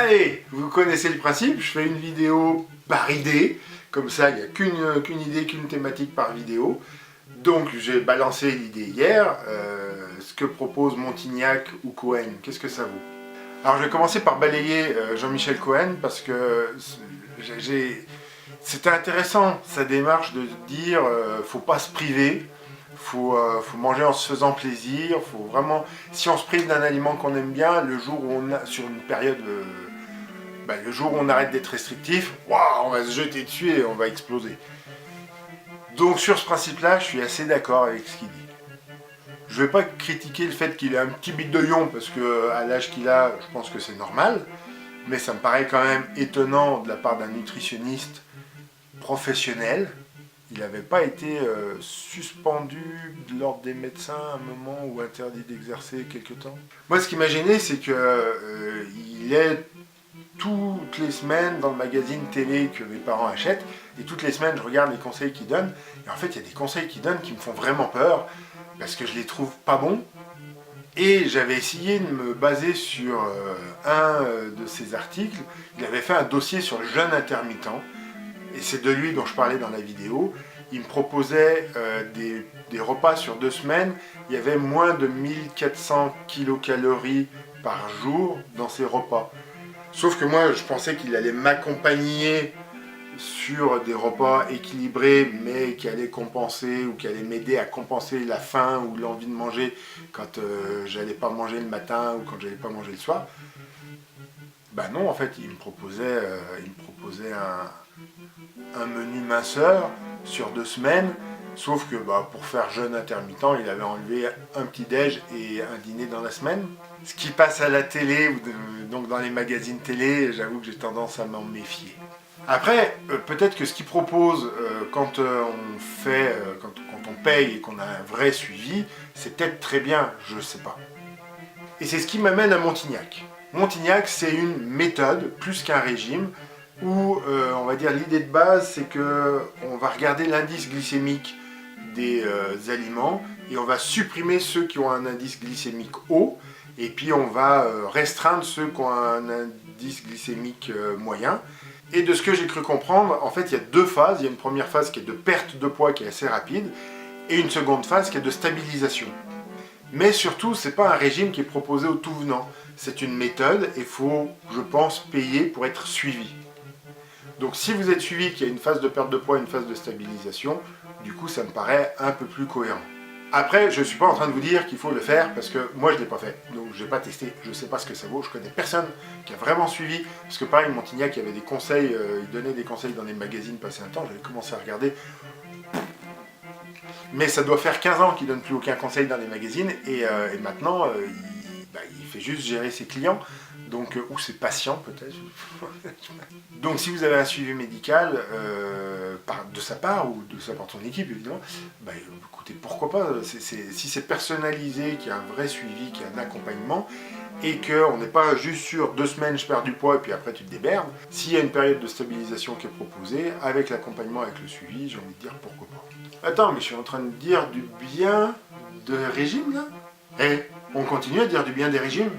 Allez, vous connaissez le principe, je fais une vidéo par idée, comme ça il n'y a qu'une idée, qu'une thématique par vidéo. Donc j'ai balancé l'idée hier, ce que propose Montignac ou Cohen, qu'est-ce que ça vaut? Alors je vais commencer par balayer Jean-Michel Cohen parce que c'était intéressant sa démarche de dire faut pas se priver, faut manger en se faisant plaisir, faut vraiment, si on se prive d'un aliment qu'on aime bien, le jour où on a, sur une période, le jour où on arrête d'être restrictif, waouh, on va se jeter dessus et on va exploser. Donc sur ce principe-là, je suis assez d'accord avec ce qu'il dit. Je ne vais pas critiquer le fait qu'il ait un petit bit de lion, parce qu'à l'âge qu'il a, je pense que c'est normal, mais ça me paraît quand même étonnant de la part d'un nutritionniste professionnel. Il n'avait pas été suspendu de l'ordre des médecins à un moment ou interdit d'exercer quelque temps. Moi, ce qui m'a gêné, c'est qu'il est toutes les semaines dans le magazine télé que mes parents achètent, et toutes les semaines je regarde les conseils qu'ils donnent, et en fait il y a des conseils qu'ils donnent qui me font vraiment peur, parce que je les trouve pas bons, et j'avais essayé de me baser sur un de ses articles. Il avait fait un dossier sur le jeûne intermittent, et c'est de lui dont je parlais dans la vidéo. Il me proposait des repas sur 2 semaines, il y avait moins de 1400 kilocalories par jour dans ces repas. Sauf que moi, je pensais qu'il allait m'accompagner sur des repas équilibrés, mais qui allaient compenser ou qui allaient m'aider à compenser la faim ou l'envie de manger quand j'allais pas manger le matin ou quand j'allais pas manger le soir. Ben non, en fait, il me proposait un menu minceur sur 2 semaines, sauf que pour faire jeûne intermittent, il avait enlevé un petit déj et un dîner dans la semaine. Ce qui passe à la télé, ou donc dans les magazines télé, j'avoue que j'ai tendance à m'en méfier. Après, peut-être que ce qu'il propose quand on paye et qu'on a un vrai suivi, c'est peut-être très bien, je sais pas. Et c'est ce qui m'amène à Montignac. Montignac, c'est une méthode, plus qu'un régime, où on va dire l'idée de base, c'est qu'on va regarder l'indice glycémique des aliments et on va supprimer ceux qui ont un indice glycémique haut, et puis on va restreindre ceux qui ont un indice glycémique moyen. Et de ce que j'ai cru comprendre, en fait, il y a 2 phases. Il y a une première phase qui est de perte de poids qui est assez rapide, et une seconde phase qui est de stabilisation. Mais surtout, ce n'est pas un régime qui est proposé au tout venant. C'est une méthode et il faut, je pense, payer pour être suivi. Donc si vous êtes suivi qu'il y a une phase de perte de poids et une phase de stabilisation, du coup ça me paraît un peu plus cohérent. Après, je ne suis pas en train de vous dire qu'il faut le faire parce que moi je ne l'ai pas fait, donc je n'ai pas testé, je ne sais pas ce que ça vaut, je connais personne qui a vraiment suivi, parce que pareil, Montignac il y avait des conseils, il donnait des conseils dans les magazines passé un temps, j'avais commencé à regarder, mais ça doit faire 15 ans qu'il ne donne plus aucun conseil dans les magazines, et maintenant il fait juste gérer ses clients, donc, ou ses patients peut-être. Donc si vous avez un suivi médical de sa part ou de sa part de son équipe évidemment, écoutez, pourquoi pas, si c'est personnalisé, qu'il y a un vrai suivi, qu'il y a un accompagnement, et qu'on n'est pas juste sur 2 semaines je perds du poids et puis après tu te démerdes, s'il y a une période de stabilisation qui est proposée, avec l'accompagnement, avec le suivi, j'ai envie de dire pourquoi pas. Attends, mais je suis en train de dire du bien de régime là? On continue à dire du bien des régimes?